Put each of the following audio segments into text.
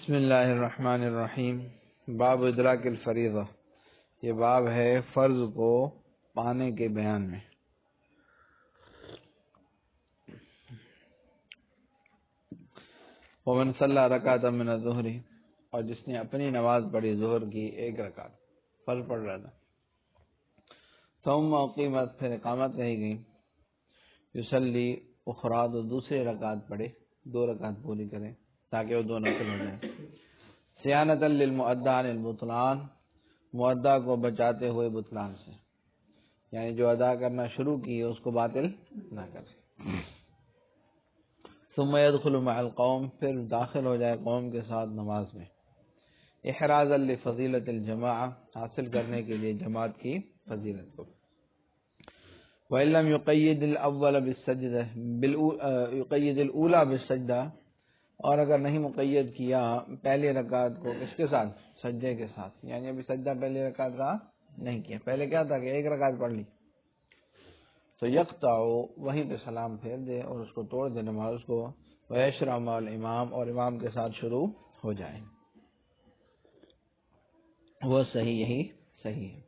بسم اللہ الرحمن الرحیم۔ باب ادراک الفریضہ، یہ باب ہے فرض کو پانے کے بیان میں۔ ومن صلی رکعۃ من الظہر، اور جس نے اپنی نماز پڑھی ظہر کی ایک رکعت، فرض پڑھ رہا تھا، ثم اقیمت، پھر اقامت کہی گئی، یصلی اخری، تو دوسری رکعت پڑھے، 2 رکعت پوری کرے تاکہ وہ 2 نفل ہو جائیں۔ صیانۃ للمؤدی عن البطلان، مؤدی کو بچاتے ہوئے بطلان سے، یعنی جو ادا کرنا شروع کی اس کو باطل نہ کرے۔ ثم يدخل مع القوم، پھر داخل ہو جائے قوم کے ساتھ نماز میں، احرازا لفضیلۃ الجماعہ، حاصل کرنے کے لیے جماعت کی فضیلت کو۔ وَإِن لَّمْ يُقَيِّدِ الْأَوَّلَ بِالسَّجْدَةِ، يُقَيِّدِ الْأُولَى بِالسَّجْدَةِ، اور اگر نہیں مقید کیا پہلی رکعت کو کس کے ساتھ؟ سجدے کے ساتھ، یعنی ابھی سجدہ پہلی رکعت کا نہیں کیا، پہلے کیا تھا کہ ایک رکعت پڑھ لی، تو یقطع، وہیں پہ سلام پھیر دے اور اس کو توڑ دے نماز کو، ویشرع مع الامام، اور امام کے ساتھ شروع ہو جائے، وہ صحیح، یہی صحیح ہے۔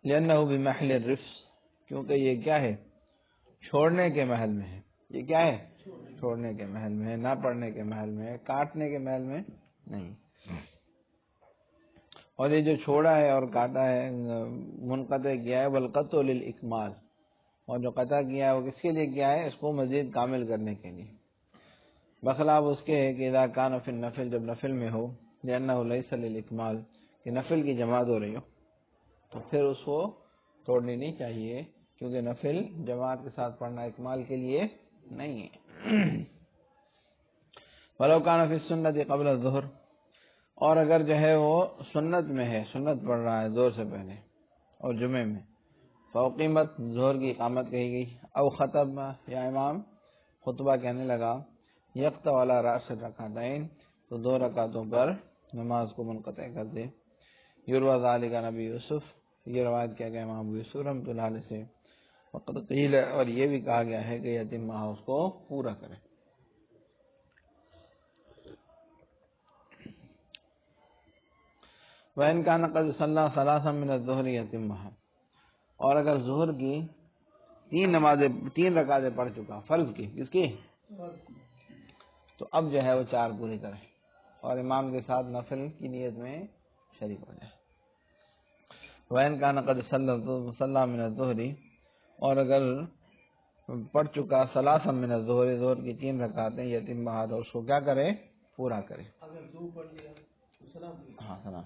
لأنہ بمحل الرفس، کیونکہ یہ کیا ہے؟ چھوڑنے کے محل میں ہے۔ یہ کیا ہے؟ چھوڑنے کے محل میں ہے، نہ پڑھنے کے محل میں ہے، کاٹنے کے محل میں نہیں۔ اور یہ جو چھوڑا ہے اور کاٹا ہے، منقطع کیا ہے، والقطع للاکمال، اور جو قطع کیا ہے وہ کس کے لیے کیا ہے؟ اس کو مزید کامل کرنے کے لیے، بخلاف اس کے ہے کہ اذا کان فی النفل، جب نفل میں ہو، لأنہ لیس للاکمال، کہ نفل کی جماعت ہو رہی ہو، تو پھر اس کو توڑنی نہیں چاہیے، کیونکہ نفل جماعت کے ساتھ پڑھنا اکمال کے لیے نہیں ہے۔ ولو کان فی السنۃ قبل الظہر، اور اگر جو ہے وہ سنت میں ہے، سنت پڑھ رہا ہے ظہر سے پہلے اور جمعے میں، فاقیمت، ظہر کی اقامت کہی گئی، او خطب، یا امام خطبہ کہنے لگا، یقطع علی رأس الرکعتین، تو 2 رکعتوں پر نماز کو منقطع کر دے۔ یروی ذلک عن ابی یوسف، یہ روایت کیا گیا امام ابو یوسف رحمۃ اللہ علیہ سے، وقد قیل، اور یہ بھی کہا گیا ہے کہ یتمہ، اس کو پورا کرے۔ وَإِنْ كَانَ قَدْ صَلَّى ثَلَاثًا مِنَ الظُّهْرِ يَتِمُّهَا، اور اگر ظہر کی 3 رکعتیں پڑھ چکا، فرض کی، کس کی؟ تو اب جو ہے وہ 4 پوری کرے اور امام کے ساتھ نفل کی نیت میں شریک ہو جائے۔ وَإِنْ كَانَ قَدْ صَلَّى مِنَ الظُّهْرِ، اور اگر پڑھ چکا ثلاثا من الظہر، ظہر کی 3 رکعتیں، یتمّھا، تو اس کو کیا کرے؟ پورا کرے۔ ہاں، سلام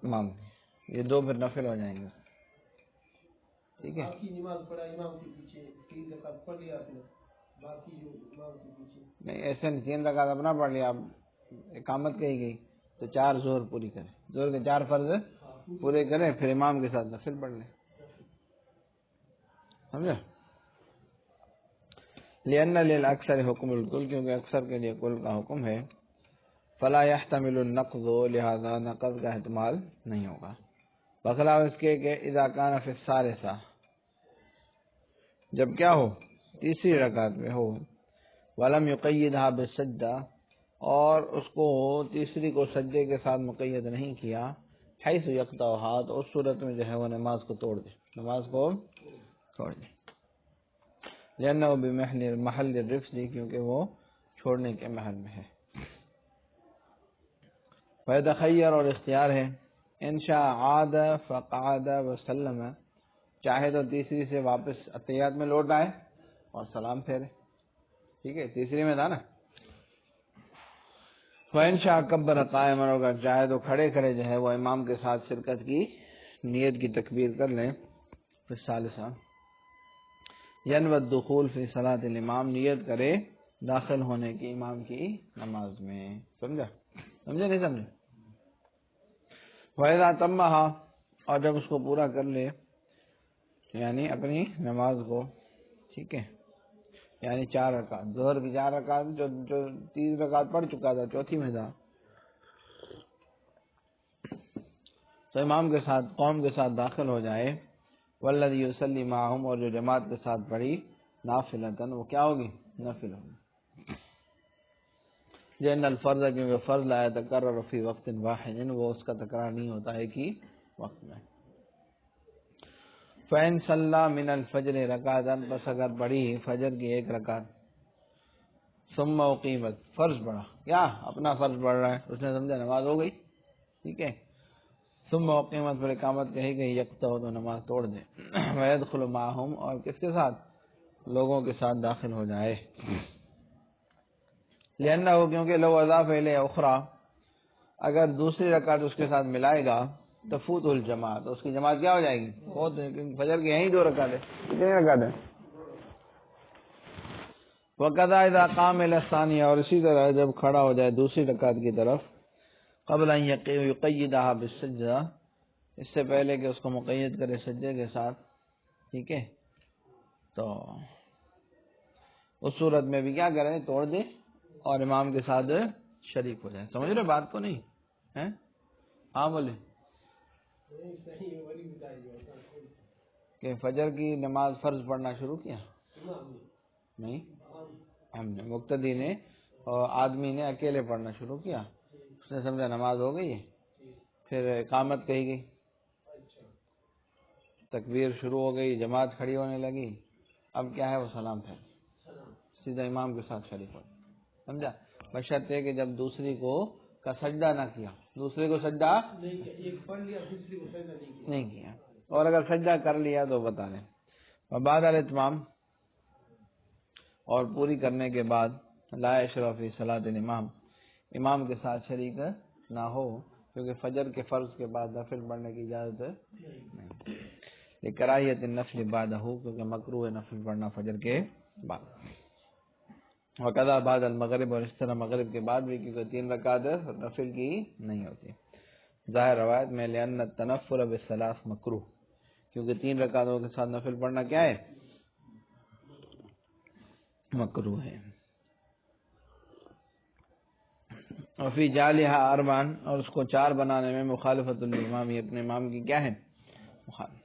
امام، یہ 2 پھر نفل ہو جائیں گے، ٹھیک ہے۔ نہیں، ایسے نہیں، 3 رکعت اپنا پڑھ لیا، اب اقامت کہی گئی تو 4 ظہر پوری کرے، ظہر کے 4 فرض پورے کرے، پھر امام کے ساتھ نفل پڑھ لے، سمجھا؟ لأن للأکثر حکم الکل، کیونکہ اکثر کے لیے کل کا حکم ہے، فلا يحتمل النقض، لہذا نقض کا احتمال نہیں ہوگا، بخلاف اس کے کہ اذا کان فی الثالثہ، جب کیا ہو؟ تیسری رکعت میں ہو، ولم یقیدها بالسجدہ، اور اس کو تیسری کو سجدے کے ساتھ مقید نہیں کیا، حیث یقطعها، تو اس صورت میں جو ہے وہ نماز کو توڑ دے، نماز کو توڑ دے، لأنہ بمحل الرفس، کیونکہ وہ چھوڑنے کے محل میں ہے۔ فیتخیر، اور اختیار ہے، ان شاء عاد فقعد وسلم، چاہے تو تیسری سے واپس اتحیات میں لوٹ آئے اور سلام پھیرے، ٹھیک ہے، تیسری میں تھا نا۔ فإن شاء کبر قائما، اگر چاہے تو کھڑے کھڑے جو ہے وہ امام کے ساتھ شرکت کی نیت کی تکبیر کر لیں، پھر ثالثہ ینوی الدخول فی صلاۃ الامام، نیت کرے داخل ہونے کی امام کی نماز میں، سمجھا؟ سمجھے نہیں سمجھے؟ وَإِذَا تَمَّهَا، اور جب اس کو پورا کر لے، یعنی اپنی نماز کو، ٹھیک ہے، یعنی 4 رکعت، ظہر کی 4 رکعت، جو 3 رکعت پڑھ چکا تھا، چوتھی میں تھا، تو امام کے ساتھ، قوم کے ساتھ داخل ہو جائے، والذی یصلی معہم، اور جو جماعت کے ساتھ پڑھی، نافلۃً، وہ کیا ہوگی؟ نفل ہوگی۔ جن الفرض کیونکہ فرض لا يتکرر فی وقت واحد، وہ اس کا تکرار نہیں ہوتا ہے کہ وقت میں. فَإِن صَلَّى مِنَ الْفَجْرِ رَكَعَةً، بس اگر پڑھی فجر کی ایک رکعت، ثم اقیمت، فرض پڑھا، کیا اپنا فرض پڑھ رہا ہے، اس نے سمجھا نماز ہو گئی، ٹھیک ہے. ثم اقیمت، پھر اقامت کہی گئی، یقطع، تو نماز توڑ دے. وَيَدْخُلُ مَعَهُمْ، اور کس کے ساتھ، لوگوں کے ساتھ داخل ہو جائے. لِأَنَّهُ، کیونکہ لو اضاف الیہ اخرى، اگر دوسری رکعت اس کے ساتھ ملائے گا، تفوت الجماعت، اس کی جماعت کیا ہو جائے گی، بہت، فجر کی یہیں 2 رکعت ہے، کتنی رکعت ہے. وَقَضَى إِذَا قَامَ إِلَى الثَّانِيَةِ، اور اسی طرح جب کھڑا ہو جائے دوسری رکعت کی طرف، قبل ان یقیدها بالسجدہ، اس سے پہلے کہ اس کو مقید کرے سجدے کے ساتھ، ٹھیک ہے، تو اس صورت میں بھی کیا کرے، توڑ دے اور امام کے ساتھ شریک ہو جائے. سمجھ رہے بات کو نہیں ہے؟ ہاں بولے کہ فجر کی نماز فرض پڑھنا شروع کیا، نہیں ہم نے، مقتدی نے اور آدمی نے اکیلے پڑھنا شروع کیا، اس نے سمجھا نماز ہو گئی ہے، پھر اقامت کہی گئی، تکبیر شروع ہو گئی، جماعت کھڑی ہونے لگی، اب کیا ہے، وہ سلام پھیر سیدھا امام کے ساتھ شریک ہو، سمجھا. بشرطے کہ جب دوسری کو کا سجدہ نہ کیا، دوسرے کو سجدہ نہیں کیا، اور اگر سجدہ کر لیا تو بتا دیں. بعد الاتمام، اور پوری کرنے کے بعد، لا یشرع فی صلاۃ الامام، امام کے ساتھ شریک نہ ہو، کیونکہ فجر کے فرض کے بعد نفل پڑھنے کی اجازت نہیں. لکراہیت النفل بعدہ، کیونکہ مکروہ ہے نفل پڑھنا فجر کے بعد. وقضا بعد المغرب، اور اس طرح مغرب کے بعد بھی، کیونکہ 3 رکعت نفل کی نہیں ہوتی. ظاہر روایت میں لأن التنفل بالثلاث مکروہ، کیونکہ 3 رکعتوں کے ساتھ نفل پڑھنا کیا ہے، مکروہ ہے. اور فی جعلها اربعا، اور اس کو 4 بنانے میں مخالفت الامام، یہ اپنے امام کی کیا ہے، مخالف.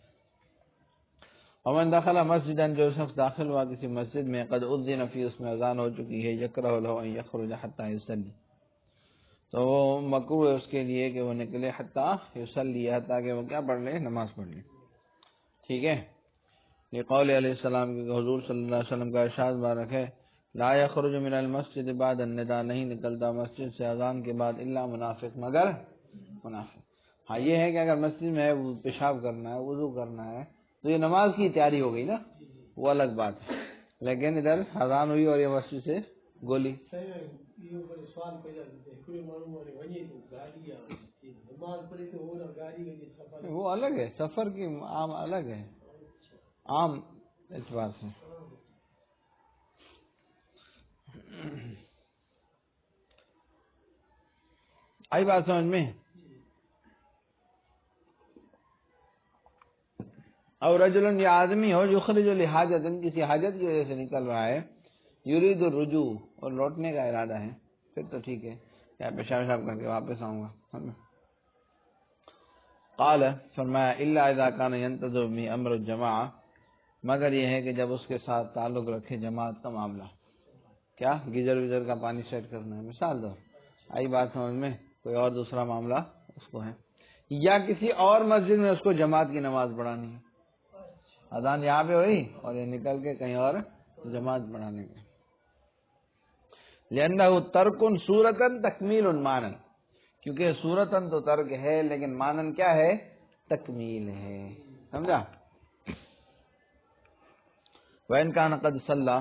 ومن دخل مسجدا، جو شخص داخل ہوا کسی مسجد میں، قد اذن فی، اس میں اذان ہو چکی ہے، یکرہ له ان یخرج حتی یصلی، تو وہ مکروہ ہے اس کے لیے کہ وہ نکلے، حتی یصلی، حتی کہ وہ کیا پڑھ لے، نماز پڑھ لے، ٹھیک ہے. یہ قول علیہ السلام کے حضور صلی اللہ علیہ وسلم کا ارشاد مبارک ہے، لا یخرج من المسجد بعد النداء، نہیں نکلتا مسجد سے اذان کے بعد، الا منافق، مگر منافق. ہاں یہ ہے کہ اگر مسجد میں پیشاب کرنا ہے، وضو کرنا ہے، تو یہ نماز کی تیاری ہو گئی نا، وہ الگ بات ہے. لیکن ادھر اذان ہوئی اور یہ مسجد سے گولی، وہ الگ ہے، سفر کی عام الگ ہے، عام اعتبار سے. آئی بات سمجھ میں؟ اور رجل، یا آدمی ہو، یخرج لحاجت، کسی حاجت کی وجہ سے نکل رہا ہے، یرید الرجوع، اور لوٹنے کا ارادہ ہے، پھر تو ٹھیک ہے، یا پیشاب کر کے واپس آؤں گا. قال، فرمایا، الا اذا كان ينتظر من امر الجماعہ، مگر یہ ہے کہ جب اس کے ساتھ تعلق رکھے جماعت کا معاملہ، کیا گیزر ویزر کا پانی سیٹ کرنا ہے، مثال دو. آئی بات سمجھ میں؟ کوئی اور دوسرا معاملہ اس کو ہے، یا کسی اور مسجد میں اس کو جماعت کی نماز پڑھانی ہے، اذان یہاں پہ ہوئی اور یہ نکل کے کہیں اور جماعت پڑھانے میں. لأنه ترک صورتا تکمیل مانن، کیونکہ صورتاً تو ترک ہے لیکن مانن کیا ہے، تکمیل ہے، سمجھا. وَإِنْ كَانَ قَدْ صَلَّى،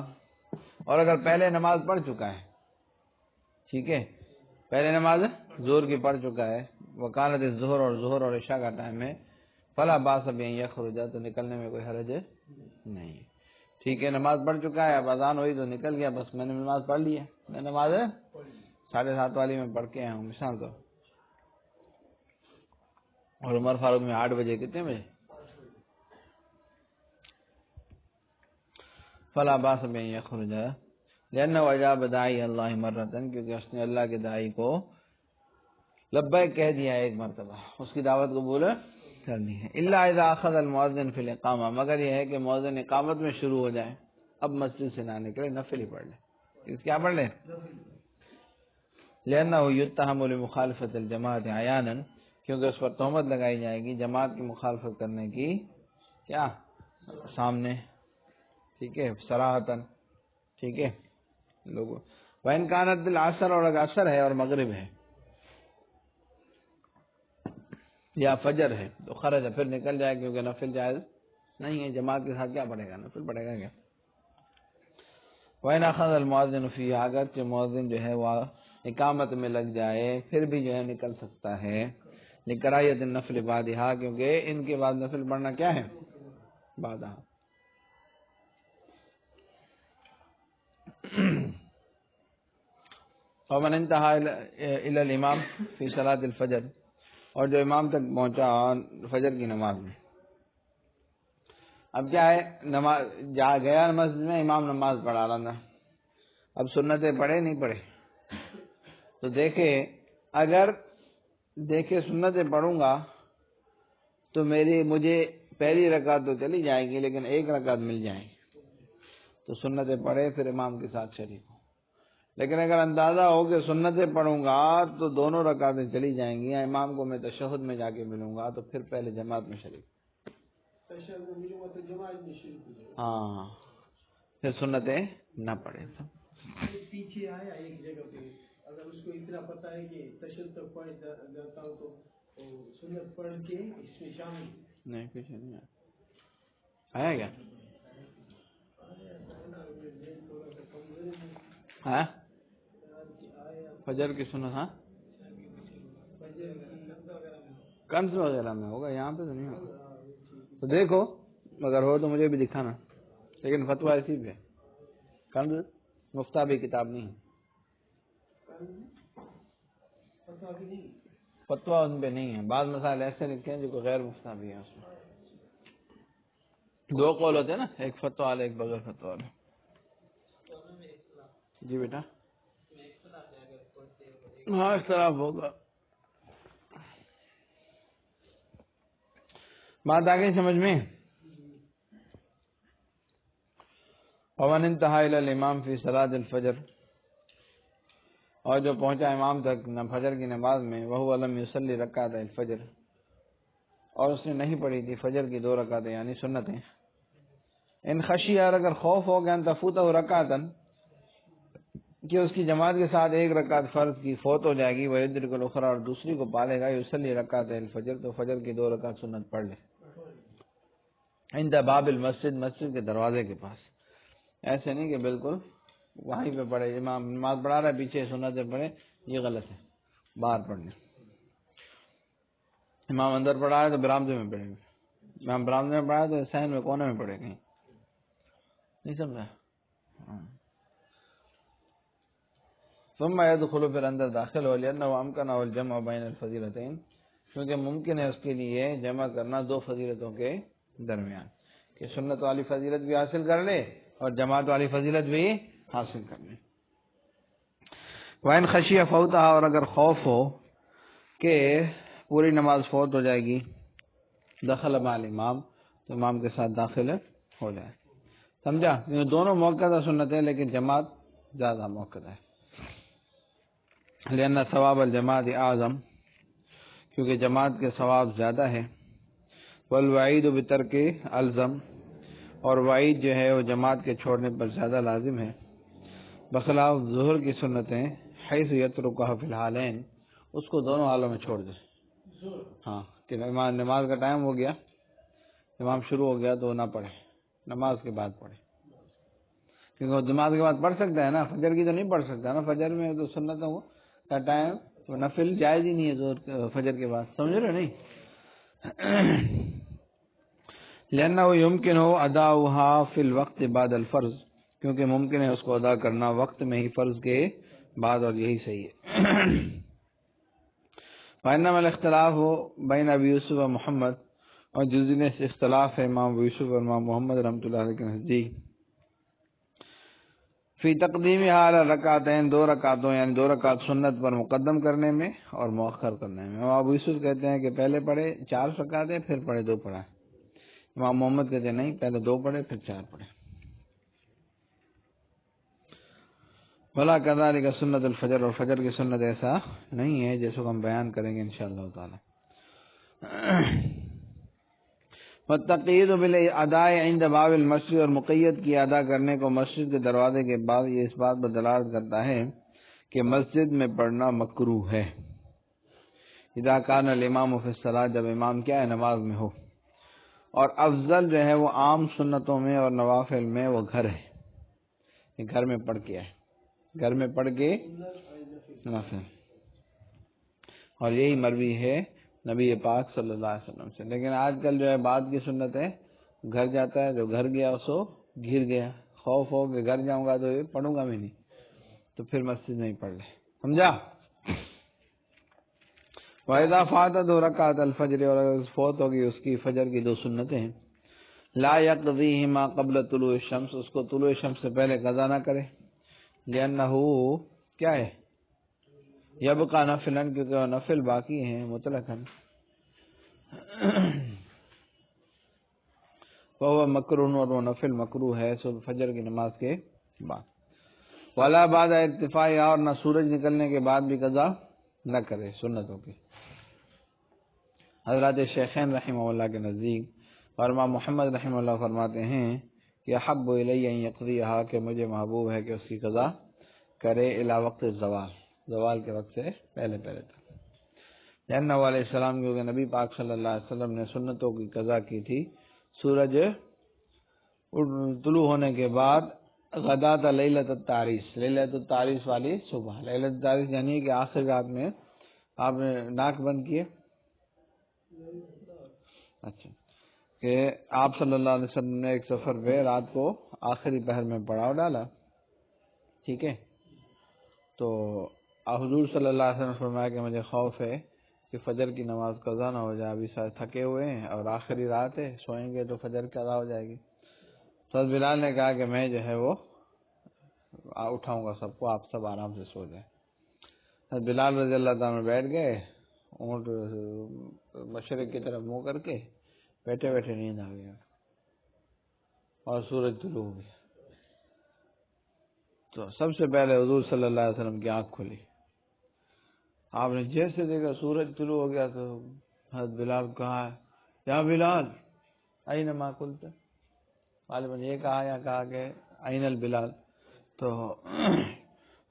اور اگر پہلے نماز پڑھ چکا ہے، ٹھیک ہے، پہلے نماز ظہر کی پڑھ چکا ہے، وکانت الظہر، اور ظہر اور عشاء کا ٹائم ہے، فلا باس بان یخرج، تو نکلنے میں کوئی حرج نہیں، ٹھیک ہے. نماز پڑھ چکا ہے، اب اذان ہوئی تو نکل گیا، بس میں نے نماز پڑھ لی ہے، میں نماز 7:30 والی میں پڑھ کے آیا ہوں مثال تو. اور عمر فاروق میں 8 بجے، کتنے بجے، فلا باس بان یخرج، لأنه اجاب داعی اللہ مرتن، کیونکہ اس نے اللہ کے داعی کو لبیک کہہ دیا ایک مرتبہ، اس کی دعوت قبول کرنی ہے. الا اذا اخذ المؤذن فی الاقامہ، مگر یہ ہے کہ مؤذن اقامت میں شروع ہو جائے، اب مسجد سے نہ نکلے، نفل ہی پڑھ لے، کیا پڑھ لے، لأنه يتهم لمخالفة الجماعة عيانا، کیونکہ اس پر تہمت لگائی جائے گی جماعت کی مخالفت کرنے کی، کیا سامنے، ٹھیک ہے، صراحتاً، ٹھیک ہے لوگوں. وَإِنْ كَانَتْ بِالْعَصْرِ، اور اگر عصر ہے اور مغرب ہے یا فجر ہے تو خرج، پھر نکل جائے، کیونکہ نفل جائز نہیں ہے، جماعت کے ساتھ کیا پڑھے گا، نفل پڑھے گا کیا. وَإِنْ أَخَذَ الْمُؤَذِّنُ فِيهِ، اگر کہ مؤذن جو ہے وہ اقامت میں لگ جائے پھر بھی جو ہے نکل سکتا ہے. لِكَرَاهِيَةِ النَّفْلِ بَعْدِهَا، کیونکہ ان کے بعد نفل پڑھنا کیا ہے، بعدها. وَمَنْ انتهى إِلَى الْإِمَامِ فِي صَلَاةِ الْفَجْرِ، اور جو امام تک پہنچا فجر کی نماز میں. اب کیا ہے، نماز جا گیا مسجد میں، امام نماز پڑھا رہا تھا، اب سنتیں پڑھے نہیں پڑھے، تو اگر دیکھے سنتیں پڑھوں گا تو مجھے پہلی رکعت تو چلی جائے گی لیکن ایک رکعت مل جائے گی، تو سنتیں پڑھے پھر امام کے ساتھ شریک ہو. لیکن اگر اندازہ ہو کہ سنتیں پڑھوں گا تو دونوں رکعتیں چلی جائیں گی، یا امام کو میں تشہد میں جا کے ملوں گا تو پھر پہلے جماعت میں شریک. ہاں، پھر سنتیں نہ پڑھے. پیچھے آیا ایک جگہ پہ، اگر اس کو اتنا پتا ہے کہ تشہد تک پڑھ جاتا ہوں تو سنت پڑھ کے اس میں شامل. نہیں، پیچھے نہیں آیا کیا؟ ہاں فجر کی سنت، ہاں کنز وغیرہ میں ہوگا، یہاں پہ تو نہیں ہوگا. تو دیکھو اگر ہو تو مجھے بھی دکھانا، لیکن فتویٰ ایسی بھی ہے، کنز مفتابی کتاب نہیں ہے، فتویٰ ان پہ نہیں ہے. بعض مسائل ایسے لکھے ہیں جو کہ غیر مفتابی ہیں، اس میں دو قول ہوتے ہیں نا، ایک فتویٰ والے ایک بغیر فتویٰ والے. جی بیٹا، ہاں اختلاف ہوگا. بات آ گئی سمجھ میں؟ وَمَنْ انْتَهَى إِلَى الْإِمَامِ فِي صَلَاةِ الْفَجْرِ، اور جو پہنچا امام تک فجر کی نماز میں، وَهُوَ لَمْ يُصَلِّ رَكْعَتَيِ الْفَجْرِ، اور اس نے نہیں پڑھی تھی فجر کی 2 رکعتیں یعنی سنتیں. ان خشیہ، اگر خوف ہو گیا، ان تفوتہ رکعتاً، کہ اس کی جماعت کے ساتھ ایک رکعت فرض کی فوت ہو جائے گی، وَيُدْرِكُ الْأُخْرَى، اور دوسری کو پالے گا، يُصَلِّ رَكْعَتَيِ الْفَجْرِ، تو فجر کی 2 رکعت سنت پڑھ لے. عند باب المسجد، مسجد کے دروازے کے پاس، ایسے نہیں کہ بالکل وہیں پہ پڑھے، امام نماز پڑھا رہا ہے پیچھے سنتیں پڑھے، یہ غلط ہے، باہر پڑھنے. امام اندر پڑھا ہے تو برآمدے میں پڑھے گا، امام برآمدے میں پڑھا ہے تو صحن میں کونے میں پڑھے کہیں، نہیں سمجھا. ثم يدخل، پھر اندر داخل ہو، لأنه أمكنه الجمع بين الفضيلتين، کیونکہ ممکن ہے اس کے لیے جمع کرنا 2 فضیلتوں کے درمیان، کہ سنت والی فضیلت بھی حاصل کر لے اور جماعت والی فضیلت بھی حاصل کر لے. وَإِنْ خَشِيَ فَوْتَهَا، اور اگر خوف ہو کہ پوری نماز فوت ہو جائے گی، دخل مع الامام، تو امام کے ساتھ داخل ہو جائے. سمجھا؟ یہ دونوں موقع سنت ہے لیکن جماعت زیادہ موقع ہے. لأن ثواب الجماعت اعظم، کیونکہ جماعت کے ثواب زیادہ ہے. والوعید بترک الزم، اور وعید جو ہے وہ جماعت کے چھوڑنے پر زیادہ لازم ہے. بخلاف ظہر کی سنتیں، حیث یترکها فی الحالین، اس کو دونوں حالوں میں چھوڑ دے. ہاں، کہ نماز کا ٹائم ہو گیا، امام شروع ہو گیا تو نہ پڑھے، نماز کے بعد پڑھے، کیونکہ وہ نماز کے بعد پڑھ سکتا ہے نا، فجر کی تو نہیں پڑھ سکتا نا، فجر میں تو سنتوں کا ٹائم نفل جائز ہی نہیں ہے فجر کے بعد، سمجھ رہے نہیں. لأنه يمكن اداؤها في الوقت بعد الفرض، کیونکہ ممکن ہے اس کو ادا کرنا وقت میں ہی فرض کے بعد، اور یہی صحیح ہے. وإنما الاختلاف بین ابی یوسف و محمد، اور جس دن سے اختلاف ہے امام ابو یوسف اور امام محمد رحمۃ اللہ علیہ کے نزدیک، فی تقدیمها علی رکعتین، 2 رکعتوں یعنی 2 رکعت سنت پر مقدم کرنے میں اور مؤخر کرنے میں. امام ابو یوسف کہتے ہیں کہ پہلے پڑھے 4 رکعتیں پھر پڑھے 2 پڑھا. امام محمد کہتے ہیں نہیں، پہلے 2 پڑھے پھر 4 پڑھے. ولا کذالک سنت الفجر، اور فجر کی سنت ایسا نہیں ہے جیسے کو ہم بیان کریں گے انشاءاللہ تعالی. والتقیید بالاداء عند باب المسجد، اور مقید کی ادا کرنے کو مسجد کے دروازے کے بعد یہ اس بات پر دلالت کرتا ہے کہ مسجد میں پڑھنا مکروہ ہے. اذا کان الامام فی الصلاۃ، جب امام کیا ہے نماز میں ہو. اور افضل جو ہے وہ عام سنتوں میں اور نوافل میں وہ گھر ہے، یہ گھر میں پڑھ کے ہے، گھر میں پڑھ کے نوافل. اور یہی مروی ہے نبی پاک صلی اللہ علیہ وسلم سے. لیکن آج کل جو ہے بعد کی سنت ہے، گھر جاتا ہے، جو گھر گیا سو گر گیا، خوف ہو کہ گھر جاؤں گا تو یہ پڑھوں گا بھی نہیں، تو پھر مسجد میں ہی پڑھ لے. سمجھا؟ وَإِذَا فَاتَتْهُ رَكْعَةُ الْفَجْرِ، اور اگر فوت ہوگی اس کی فجر کی 2 سنتیں، لا يقضيهما قبل طلوع الشمس، اس کو طلوع شمس سے پہلے قضا نہ کرے. لأنه کیا ہے یبقى نفلا، کیونکہ وہ نفل باقی ہیں مطلقاً. وہ مکروہ، اور وہ نفل مکروہ ہے فجر کی نماز کے بعد. ولا بعد ارتفاع، اور نہ سورج نکلنے کے بعد بھی قضا نہ کرے سنتوں کی. حضرات شیخین رحمہ اللہ کے نزدیک اور امام محمد رحمہ اللہ فرماتے ہیں کہ احب الی ان یقضیہا، کہ مجھے محبوب ہے کہ اس کی قضا کرے الی وقت الزوال، زوال کے وقت سے پہلے تک. نبی علیہ السلام، کیونکہ نبی پاک صلی اللہ علیہ وسلم نے سنتوں کی قضا کی تھی سورج طلوع ہونے کے بعد غدات لیلۃ التعریس، لیلۃ التعریس والی صبح. لیلۃ التعریس یعنی کہ آخری رات میں آپ نے ناک بند کیے. اچھا، کہ آپ صلی اللہ علیہ وسلم نے ایک سفر پہ رات کو آخری پہر میں پڑاؤ ڈالا. ٹھیک ہے، تو حضور صلی اللہ علیہ وسلم نے فرمایا کہ مجھے خوف ہے کہ فجر کی نماز قضا نہ ہو جائے، ابھی شاید تھکے ہوئے ہیں اور آخری رات ہے، سوئیں گے تو فجر قضا ہو جائے گی. تو بلال نے کہا کہ میں جو ہے وہ اٹھاؤں گا سب کو، آپ سب آرام سے سو جائیں. بلال رضی اللہ تعالیٰ بیٹھ گئے، اونٹ مشرق کی طرف منہ کر کے بیٹھے بیٹھے نیند آ گیا اور سورج طلوع ہو گیا. تو سب سے پہلے حضور صلی اللہ علیہ وسلم کی آنکھ کھلی. آپ نے جیسے دیکھا سورج طلوع ہو گیا تو حضرت بلال کہا یا بلال این ما قلت، غالباً یہ کہا یا کہا کہ این البلال. تو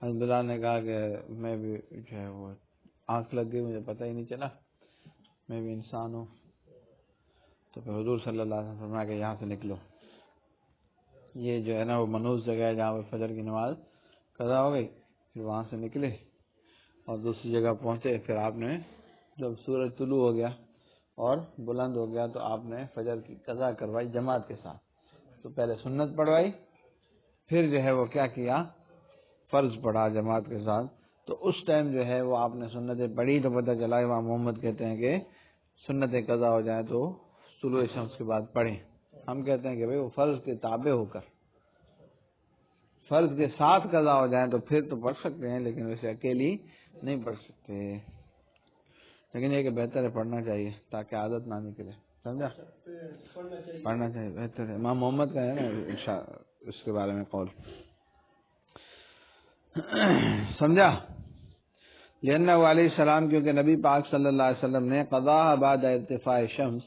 حضرت بلال نے کہا کہ میں بھی جو ہے وہ آنکھ لگ گئی، مجھے پتہ ہی نہیں چلا، میں بھی انسان ہوں. تو پھر حضور صلی اللہ علیہ وسلم فرمایا کہ یہاں سے نکلو. یہ جو ہے نا وہ منحوس جگہ ہے جہاں پہ فجر کی نماز قضا ہو گئی. پھر وہاں سے نکلے اور دوسری جگہ پہنچے. پھر آپ نے جب سورج طلوع ہو گیا اور بلند ہو گیا تو آپ نے فجر کی قضا کروائی جماعت کے ساتھ. تو پہلے سنت پڑھوائی، پھر جو ہے وہ کیا کیا، فرض پڑھا جماعت کے ساتھ. تو اس ٹائم جو ہے وہ آپ نے سنتیں پڑھی تو پتہ چلا امام محمد کہتے ہیں کہ سنتیں قضا ہو جائیں تو طلوع شمس کے بعد پڑھیں. ہم کہتے ہیں کہ بھئی وہ فرض کے تابع ہو کر، فرض کے ساتھ قضا ہو جائیں تو پھر تو پڑھ سکتے ہیں، لیکن ویسے اکیلی نہیں پڑھ سکتے. لیکن یہ کہ بہتر ہے پڑھنا چاہیے تاکہ عادت نہ نکلے. سمجھا؟ پڑھنا چاہیے، بہتر ہے. امام محمد کا ہے نا اس کے بارے میں قول. سمجھا؟ لأنہ علیہ السلام، کیونکہ نبی پاک صلی اللہ علیہ وسلم نے قضا بعد ارتفاع شمس،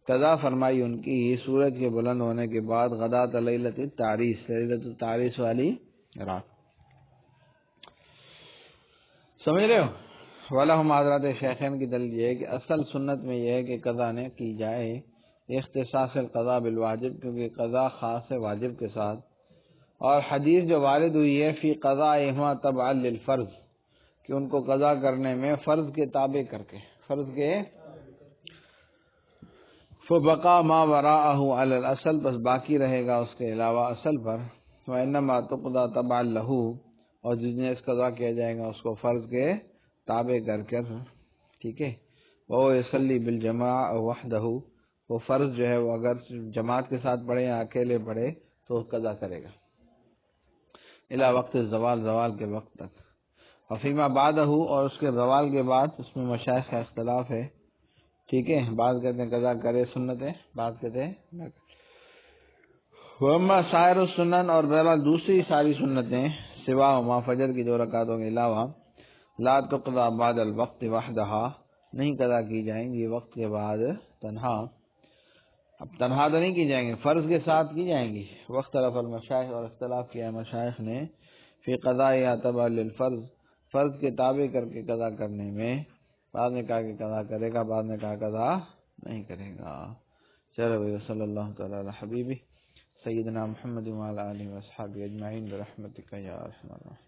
قضا فرمائی ان کی سورج کے بلند ہونے کے بعد غدات لیلۃ التعریس، لیلۃ التعریس والی رات. سمجھ رہے ہو؟ وَلَهُمْ، حضرات شیخین کی دلیل یہ ہے کہ اصل سنت میں یہ ہے کہ قضا نہ کی جائے اختصاص القضاء بالواجب، کیونکہ قضا خاص ہے واجب کے ساتھ. اور حدیث جو وارد ہوئی ہے فی قضائہما تبعا للفرض، کہ ان کو قضا کرنے میں فرض کے تابع کر کے، فرض کے فبقا ما وراءہ علی الاصل، بس باقی رہے گا اس کے علاوہ اصل پر. وانما تقضى تبعا له، اور جتنے اس قضا کیا جائے گا اس کو فرض کے تابع کر کر. ٹھیک ہے. وہ یصلی بالجماع وحدہ، وہ فرض جو ہے وہ اگر جماعت کے ساتھ پڑھے یا اکیلے پڑھے تو قضا کرے گا الی وقت زوال، زوال کے وقت تک. وفیما بعدہ، اور اس کے زوال کے بعد اس میں مشائخ کا اختلاف ہے. ٹھیک ہے، بعض کہتے ہیں قضا کرے سنتیں، بعض کہتے ہیں نہ کرے. وَأَمَّا سائر السنن، اور بہرحال دوسری ساری سنتیں سوا ما فجر کی 2 رکعتوں کے علاوہ لا تقضى بعد الوقت وحدها نہیں قضا کی جائیں گی وقت کے بعد تنہا. اب تنہا تو نہیں کی جائیں گی، فرض کے ساتھ کی جائیں گی. واختلف المشائخ اور اختلاف کیا مشائخ نے فی قضاء تبع للفرض فرض کے تابع کر کے قضا کرنے میں. بعد میں کہا کہ قضا کرے گا، بعد میں کہا قضا نہیں کرے گا. چلو بھائی صلی اللہ تعالی علی حبیبی سیدنا محمد وعلی آلہ وصحبہ اجمعین برحمتک یا ارحم الراحمین.